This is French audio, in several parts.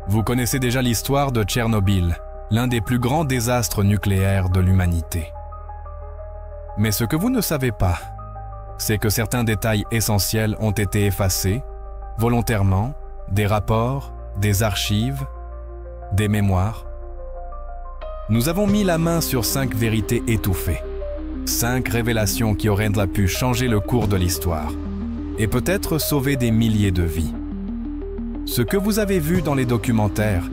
Vous connaissez déjà l'histoire de Tchernobyl, l'un des plus grands désastres nucléaires de l'humanité. Mais ce que vous ne savez pas, c'est que certains détails essentiels ont été effacés, volontairement, des rapports, des archives, des mémoires. Nous avons mis la main sur 5 vérités étouffées, 5 révélations qui auraient pu changer le cours de l'histoire et peut-être sauver des milliers de vies. Ce que vous avez vu dans les documentaires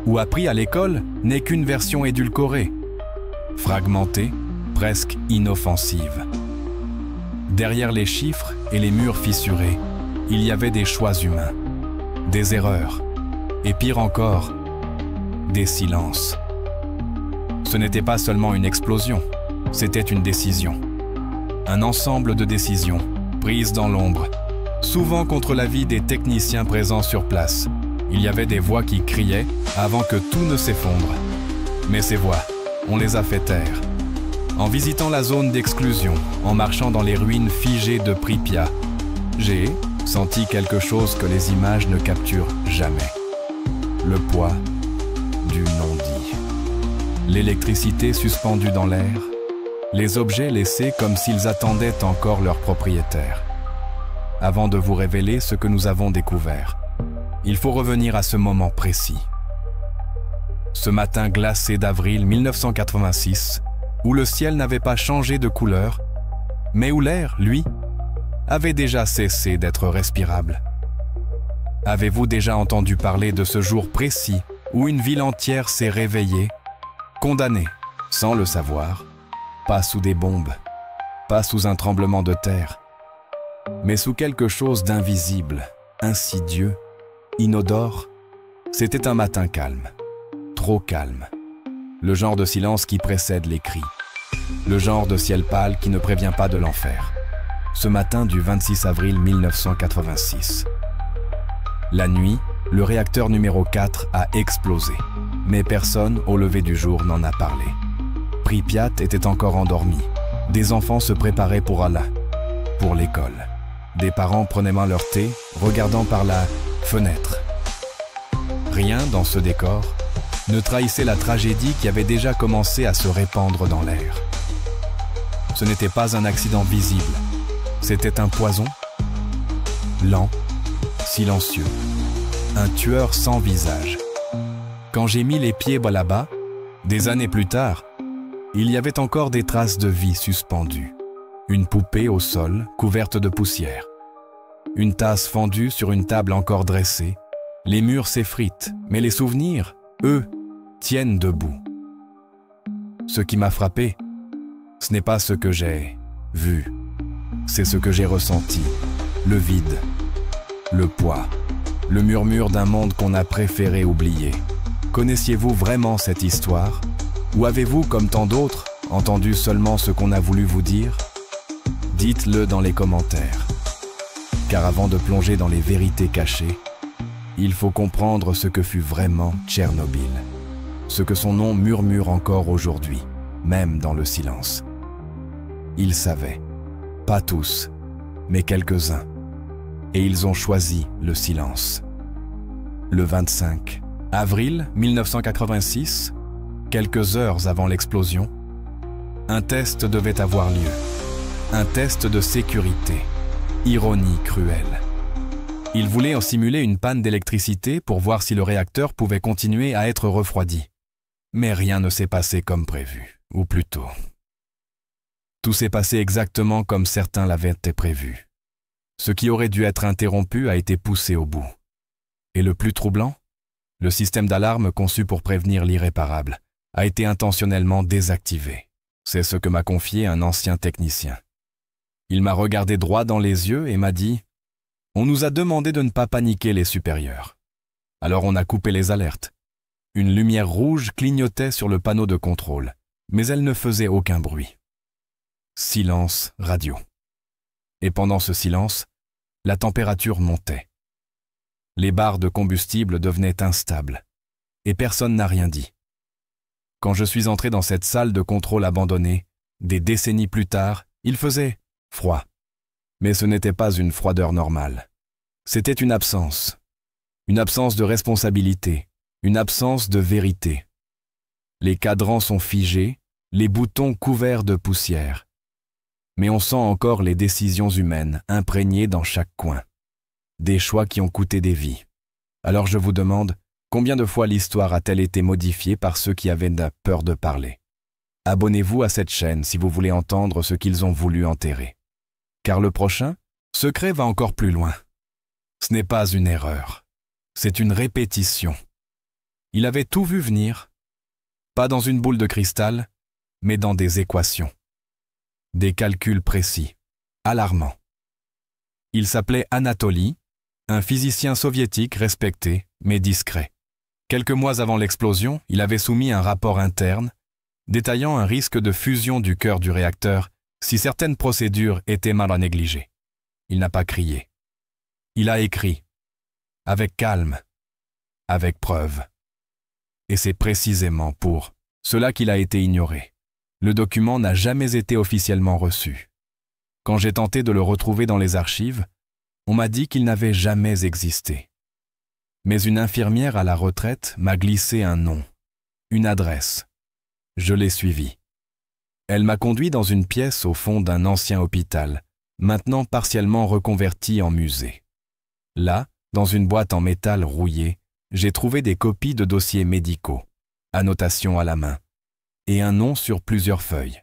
ou appris à l'école n'est qu'une version édulcorée, fragmentée, presque inoffensive. Derrière les chiffres et les murs fissurés, il y avait des choix humains, des erreurs, et pire encore, des silences. Ce n'était pas seulement une explosion, c'était une décision. Un ensemble de décisions, prises dans l'ombre, souvent contre l'avis des techniciens présents sur place. Il y avait des voix qui criaient avant que tout ne s'effondre. Mais ces voix, on les a fait taire. En visitant la zone d'exclusion, en marchant dans les ruines figées de Pripyat, j'ai senti quelque chose que les images ne capturent jamais. Le poids du non-dit. L'électricité suspendue dans l'air, les objets laissés comme s'ils attendaient encore leur propriétaire. Avant de vous révéler ce que nous avons découvert, il faut revenir à ce moment précis. Ce matin glacé d'avril 1986, où le ciel n'avait pas changé de couleur, mais où l'air, lui, avait déjà cessé d'être respirable. Avez-vous déjà entendu parler de ce jour précis où une ville entière s'est réveillée, condamnée, sans le savoir, pas sous des bombes, pas sous un tremblement de terre, mais sous quelque chose d'invisible, insidieux, inodore? C'était un matin calme, trop calme. Le genre de silence qui précède les cris. Le genre de ciel pâle qui ne prévient pas de l'enfer. Ce matin du 26 avril 1986. La nuit, le réacteur numéro 4 a explosé. Mais personne, au lever du jour, n'en a parlé. Pripyat était encore endormi. Des enfants se préparaient pour Allah, pour l'école. Des parents prenaient main leur thé, regardant par la fenêtre. Rien dans ce décor ne trahissait la tragédie qui avait déjà commencé à se répandre dans l'air. Ce n'était pas un accident visible, c'était un poison, lent, silencieux, un tueur sans visage. Quand j'ai mis les pieds là-bas, des années plus tard, il y avait encore des traces de vie suspendues. Une poupée au sol, couverte de poussière. Une tasse fendue sur une table encore dressée. Les murs s'effritent, mais les souvenirs, eux, tiennent debout. Ce qui m'a frappé, ce n'est pas ce que j'ai vu, c'est ce que j'ai ressenti, le vide, le poids, le murmure d'un monde qu'on a préféré oublier. Connaissiez-vous vraiment cette histoire? Ou avez-vous, comme tant d'autres, entendu seulement ce qu'on a voulu vous dire? Dites-le dans les commentaires. Car avant de plonger dans les vérités cachées, il faut comprendre ce que fut vraiment Tchernobyl. Ce que son nom murmure encore aujourd'hui, même dans le silence. Ils savaient, pas tous, mais quelques-uns, et ils ont choisi le silence. Le 25 avril 1986, quelques heures avant l'explosion, un test devait avoir lieu. Un test de sécurité. Ironie cruelle. Ils voulaient en simuler une panne d'électricité pour voir si le réacteur pouvait continuer à être refroidi. Mais rien ne s'est passé comme prévu, ou plutôt. Tout s'est passé exactement comme certains l'avaient prévu. Ce qui aurait dû être interrompu a été poussé au bout. Et le plus troublant, le système d'alarme conçu pour prévenir l'irréparable a été intentionnellement désactivé. C'est ce que m'a confié un ancien technicien. Il m'a regardé droit dans les yeux et m'a dit « On nous a demandé de ne pas paniquer les supérieurs. » Alors on a coupé les alertes. Une lumière rouge clignotait sur le panneau de contrôle, mais elle ne faisait aucun bruit. Silence radio. Et pendant ce silence, la température montait. Les barres de combustible devenaient instables, et personne n'a rien dit. Quand je suis entré dans cette salle de contrôle abandonnée, des décennies plus tard, il faisait froid. Mais ce n'était pas une froideur normale. C'était une absence de responsabilité, une absence de vérité. Les cadrans sont figés, les boutons couverts de poussière. Mais on sent encore les décisions humaines imprégnées dans chaque coin. Des choix qui ont coûté des vies. Alors je vous demande, combien de fois l'histoire a-t-elle été modifiée par ceux qui avaient peur de parler? Abonnez-vous à cette chaîne si vous voulez entendre ce qu'ils ont voulu enterrer. Car le prochain secret va encore plus loin. Ce n'est pas une erreur, c'est une répétition. Il avait tout vu venir, pas dans une boule de cristal, mais dans des équations. Des calculs précis, alarmants. Il s'appelait Anatoly, un physicien soviétique respecté, mais discret. Quelques mois avant l'explosion, il avait soumis un rapport interne, détaillant un risque de fusion du cœur du réacteur si certaines procédures étaient mal négligées. Il n'a pas crié. Il a écrit, avec calme, avec preuve. Et c'est précisément pour cela qu'il a été ignoré. Le document n'a jamais été officiellement reçu. Quand j'ai tenté de le retrouver dans les archives, on m'a dit qu'il n'avait jamais existé. Mais une infirmière à la retraite m'a glissé un nom, une adresse. Je l'ai suivie. Elle m'a conduit dans une pièce au fond d'un ancien hôpital, maintenant partiellement reconverti en musée. Là, dans une boîte en métal rouillé, j'ai trouvé des copies de dossiers médicaux, annotations à la main, et un nom sur plusieurs feuilles.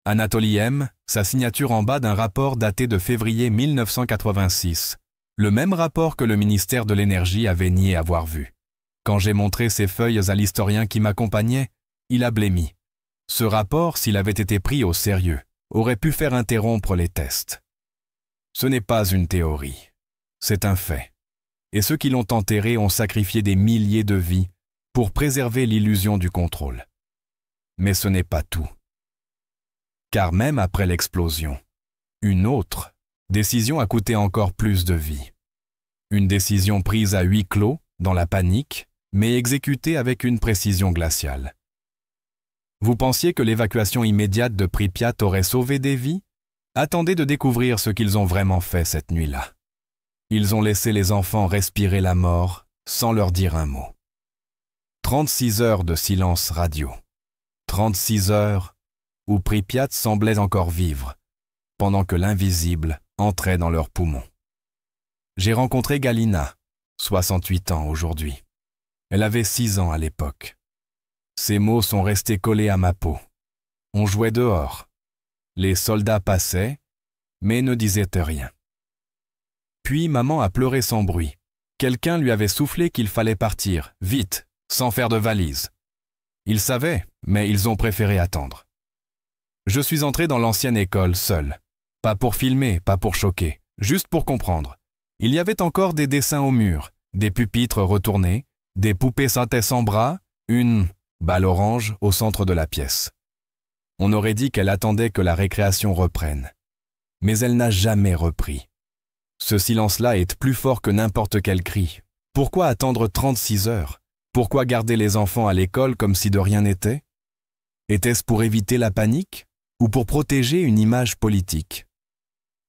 Anatoly M., sa signature en bas d'un rapport daté de février 1986, le même rapport que le ministère de l'Énergie avait nié avoir vu. Quand j'ai montré ces feuilles à l'historien qui m'accompagnait, il a blêmi. Ce rapport, s'il avait été pris au sérieux, aurait pu faire interrompre les tests. Ce n'est pas une théorie, c'est un fait. Et ceux qui l'ont enterré ont sacrifié des milliers de vies pour préserver l'illusion du contrôle. Mais ce n'est pas tout. Car même après l'explosion, une autre décision a coûté encore plus de vies. Une décision prise à huis clos, dans la panique, mais exécutée avec une précision glaciale. Vous pensiez que l'évacuation immédiate de Pripyat aurait sauvé des vies? Attendez de découvrir ce qu'ils ont vraiment fait cette nuit-là. Ils ont laissé les enfants respirer la mort sans leur dire un mot. 36 heures de silence radio. 36 heures où Pripyat semblait encore vivre, pendant que l'invisible entrait dans leurs poumons. J'ai rencontré Galina, 68 ans aujourd'hui. Elle avait 6 ans à l'époque. Ces mots sont restés collés à ma peau. On jouait dehors. Les soldats passaient, mais ne disaient rien. Puis maman a pleuré sans bruit. Quelqu'un lui avait soufflé qu'il fallait partir, vite, sans faire de valise. Ils savaient, mais ils ont préféré attendre. Je suis entré dans l'ancienne école seul. Pas pour filmer, pas pour choquer, juste pour comprendre. Il y avait encore des dessins au mur, des pupitres retournés, des poupées synthèses sans bras, une balle orange au centre de la pièce. On aurait dit qu'elle attendait que la récréation reprenne. Mais elle n'a jamais repris. Ce silence-là est plus fort que n'importe quel cri. Pourquoi attendre 36 heures? Pourquoi garder les enfants à l'école comme si de rien n'était? Était-ce pour éviter la panique ou pour protéger une image politique?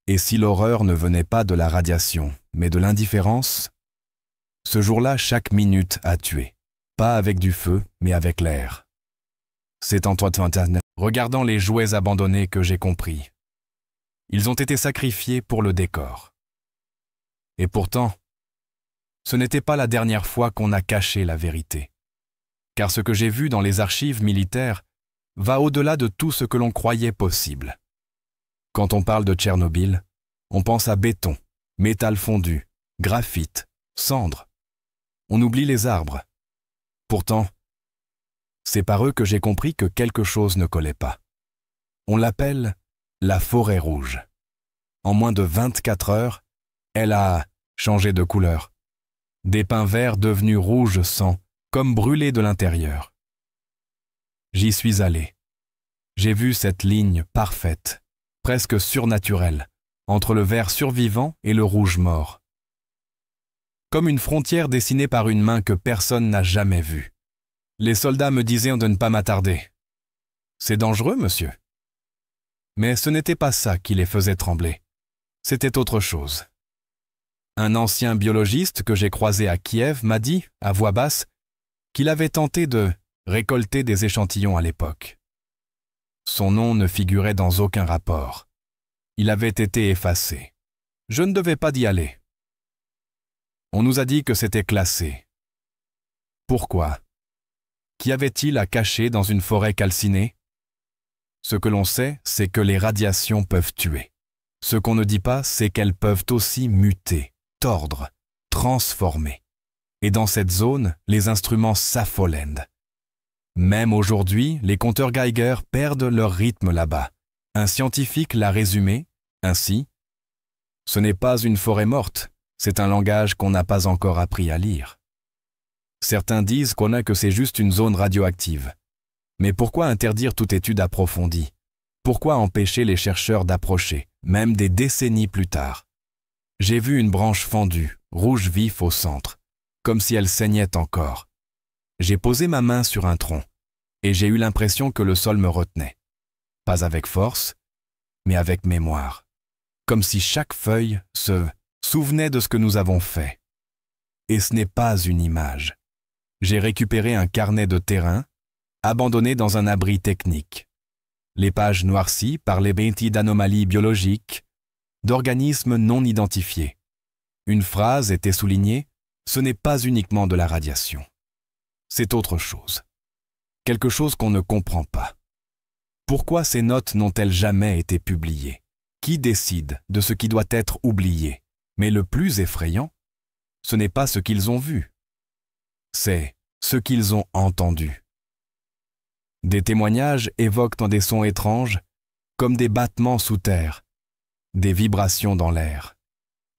Et si l'horreur ne venait pas de la radiation, mais de l'indifférence? Ce jour-là, chaque minute a tué. Pas avec du feu, mais avec l'air. C'est en regardant les jouets abandonnés que j'ai compris. Ils ont été sacrifiés pour le décor. Et pourtant, ce n'était pas la dernière fois qu'on a caché la vérité. Car ce que j'ai vu dans les archives militaires va au-delà de tout ce que l'on croyait possible. Quand on parle de Tchernobyl, on pense à béton, métal fondu, graphite, cendres. On oublie les arbres. Pourtant, c'est par eux que j'ai compris que quelque chose ne collait pas. On l'appelle la forêt rouge. En moins de 24 heures, elle a changé de couleur. Des pins verts devenus rouge sang, comme brûlés de l'intérieur. J'y suis allé. J'ai vu cette ligne parfaite, presque surnaturelle, entre le vert survivant et le rouge mort. Comme une frontière dessinée par une main que personne n'a jamais vue. Les soldats me disaient de ne pas m'attarder. C'est dangereux, monsieur. Mais ce n'était pas ça qui les faisait trembler. C'était autre chose. Un ancien biologiste que j'ai croisé à Kiev m'a dit, à voix basse, qu'il avait tenté de récolter des échantillons à l'époque. Son nom ne figurait dans aucun rapport. Il avait été effacé. Je ne devais pas d'y aller. On nous a dit que c'était classé. Pourquoi? Qu'y avait-il à cacher dans une forêt calcinée? Ce que l'on sait, c'est que les radiations peuvent tuer. Ce qu'on ne dit pas, c'est qu'elles peuvent aussi muter, tordre, transformer. Et dans cette zone, les instruments s'affolendent. Même aujourd'hui, les compteurs Geiger perdent leur rythme là-bas. Un scientifique l'a résumé ainsi. Ce n'est pas une forêt morte, c'est un langage qu'on n'a pas encore appris à lire. Certains disent qu'on n'a que c'est juste une zone radioactive. Mais pourquoi interdire toute étude approfondie? Pourquoi empêcher les chercheurs d'approcher, même des décennies plus tard? J'ai vu une branche fendue, rouge vif au centre, comme si elle saignait encore. J'ai posé ma main sur un tronc, et j'ai eu l'impression que le sol me retenait. Pas avec force, mais avec mémoire. Comme si chaque feuille se souvenait de ce que nous avons fait. Et ce n'est pas une image. J'ai récupéré un carnet de terrain, abandonné dans un abri technique. Les pages noircies par les bêtises d'anomalies biologiques, d'organismes non identifiés. Une phrase était soulignée, ce n'est pas uniquement de la radiation. C'est autre chose. Quelque chose qu'on ne comprend pas. Pourquoi ces notes n'ont-elles jamais été publiées? Qui décide de ce qui doit être oublié? Mais le plus effrayant, ce n'est pas ce qu'ils ont vu. C'est ce qu'ils ont entendu. Des témoignages évoquent des sons étranges, comme des battements sous terre, des vibrations dans l'air.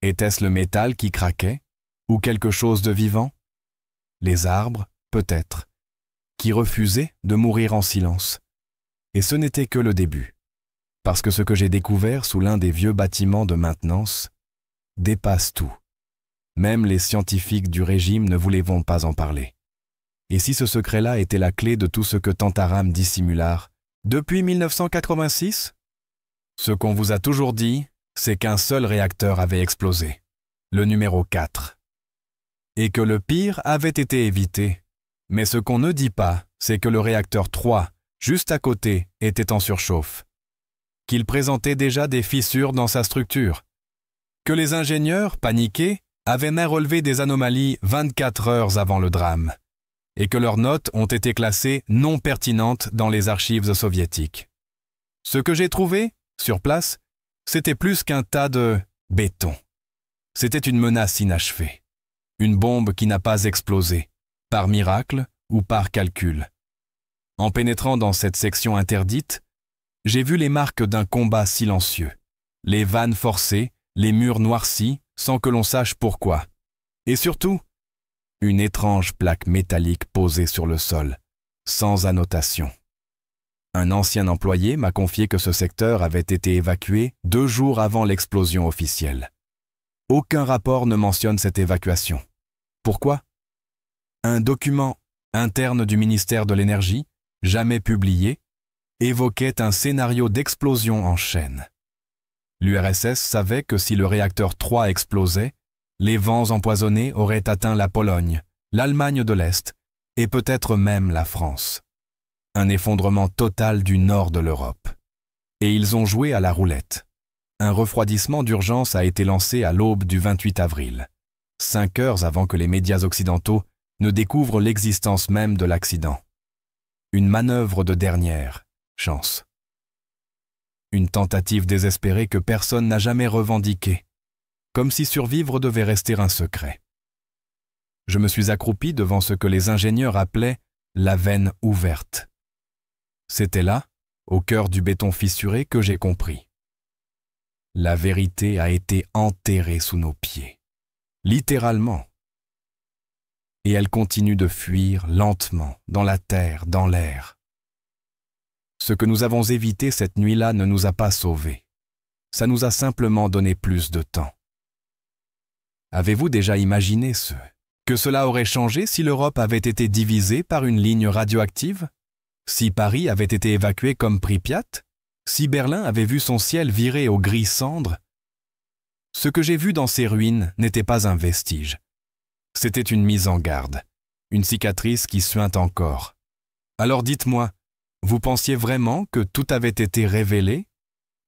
Était-ce le métal qui craquait, ou quelque chose de vivant? Les arbres, peut-être, qui refusaient de mourir en silence. Et ce n'était que le début, parce que ce que j'ai découvert sous l'un des vieux bâtiments de maintenance dépasse tout. Même les scientifiques du régime ne voulaient pas en parler. Et si ce secret-là était la clé de tout ce que Tantaram dissimulard depuis 1986? Ce qu'on vous a toujours dit, c'est qu'un seul réacteur avait explosé, le numéro 4. Et que le pire avait été évité. Mais ce qu'on ne dit pas, c'est que le réacteur 3, juste à côté, était en surchauffe. Qu'il présentait déjà des fissures dans sa structure. Que les ingénieurs, paniqués, avaient même relevé des anomalies 24 heures avant le drame. Et que leurs notes ont été classées non pertinentes dans les archives soviétiques. Ce que j'ai trouvé, sur place, c'était plus qu'un tas de béton. C'était une menace inachevée. Une bombe qui n'a pas explosé, par miracle ou par calcul. En pénétrant dans cette section interdite, j'ai vu les marques d'un combat silencieux. Les vannes forcées, les murs noircis, sans que l'on sache pourquoi. Et surtout, une étrange plaque métallique posée sur le sol, sans annotation. Un ancien employé m'a confié que ce secteur avait été évacué 2 jours avant l'explosion officielle. Aucun rapport ne mentionne cette évacuation. Pourquoi? Un document interne du ministère de l'Énergie, jamais publié, évoquait un scénario d'explosion en chaîne. L'URSS savait que si le réacteur 3 explosait, les vents empoisonnés auraient atteint la Pologne, l'Allemagne de l'Est et peut-être même la France. Un effondrement total du nord de l'Europe. Et ils ont joué à la roulette. Un refroidissement d'urgence a été lancé à l'aube du 28 avril, 5 heures avant que les médias occidentaux ne découvrent l'existence même de l'accident. Une manœuvre de dernière chance. Une tentative désespérée que personne n'a jamais revendiquée, comme si survivre devait rester un secret. Je me suis accroupi devant ce que les ingénieurs appelaient la veine ouverte. C'était là, au cœur du béton fissuré, que j'ai compris. La vérité a été enterrée sous nos pieds, littéralement. Et elle continue de fuir lentement, dans la terre, dans l'air. Ce que nous avons évité cette nuit-là ne nous a pas sauvés. Ça nous a simplement donné plus de temps. Avez-vous déjà imaginé que cela aurait changé si l'Europe avait été divisée par une ligne radioactive? Si Paris avait été évacué comme Pripyat? Si Berlin avait vu son ciel virer au gris cendre? Ce que j'ai vu dans ces ruines n'était pas un vestige. C'était une mise en garde, une cicatrice qui suinte encore. Alors dites-moi, vous pensiez vraiment que tout avait été révélé?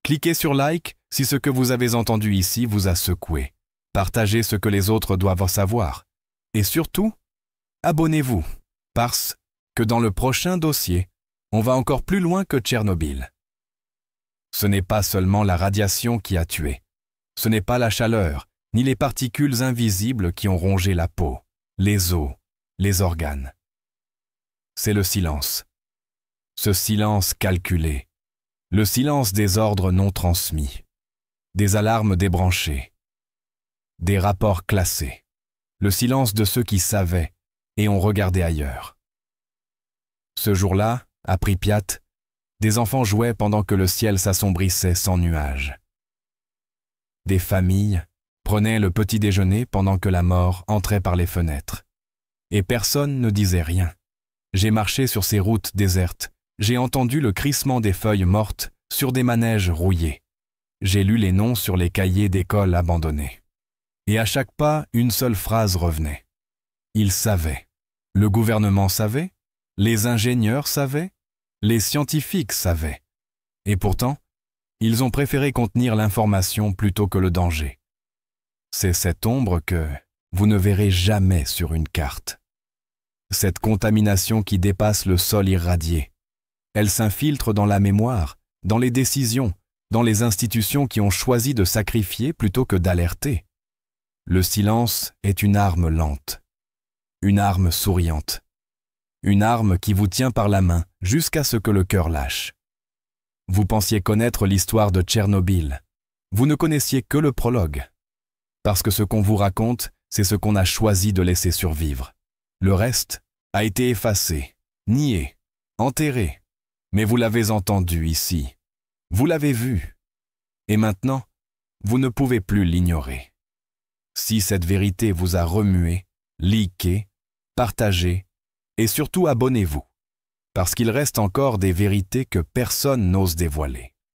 Cliquez sur like si ce que vous avez entendu ici vous a secoué. Partagez ce que les autres doivent savoir. Et surtout, abonnez-vous, parce que dans le prochain dossier, on va encore plus loin que Tchernobyl. Ce n'est pas seulement la radiation qui a tué. Ce n'est pas la chaleur, ni les particules invisibles qui ont rongé la peau, les os, les organes. C'est le silence. Ce silence calculé. Le silence des ordres non transmis. Des alarmes débranchées. Des rapports classés. Le silence de ceux qui savaient et ont regardé ailleurs. Ce jour-là, à Pripyat, des enfants jouaient pendant que le ciel s'assombrissait sans nuages. Des familles prenaient le petit déjeuner pendant que la mort entrait par les fenêtres. Et personne ne disait rien. J'ai marché sur ces routes désertes. J'ai entendu le crissement des feuilles mortes sur des manèges rouillés. J'ai lu les noms sur les cahiers d'école abandonnés. Et à chaque pas, une seule phrase revenait. Ils savaient. Le gouvernement savait. Les ingénieurs savaient. Les scientifiques savaient. Et pourtant, ils ont préféré contenir l'information plutôt que le danger. C'est cette ombre que vous ne verrez jamais sur une carte. Cette contamination qui dépasse le sol irradié. Elle s'infiltre dans la mémoire, dans les décisions, dans les institutions qui ont choisi de sacrifier plutôt que d'alerter. Le silence est une arme lente, une arme souriante, une arme qui vous tient par la main jusqu'à ce que le cœur lâche. Vous pensiez connaître l'histoire de Tchernobyl. Vous ne connaissiez que le prologue. Parce que ce qu'on vous raconte, c'est ce qu'on a choisi de laisser survivre. Le reste a été effacé, nié, enterré. Mais vous l'avez entendu ici. Vous l'avez vu. Et maintenant, vous ne pouvez plus l'ignorer. Si cette vérité vous a remué, likez, partagez et surtout abonnez-vous. Parce qu'il reste encore des vérités que personne n'ose dévoiler.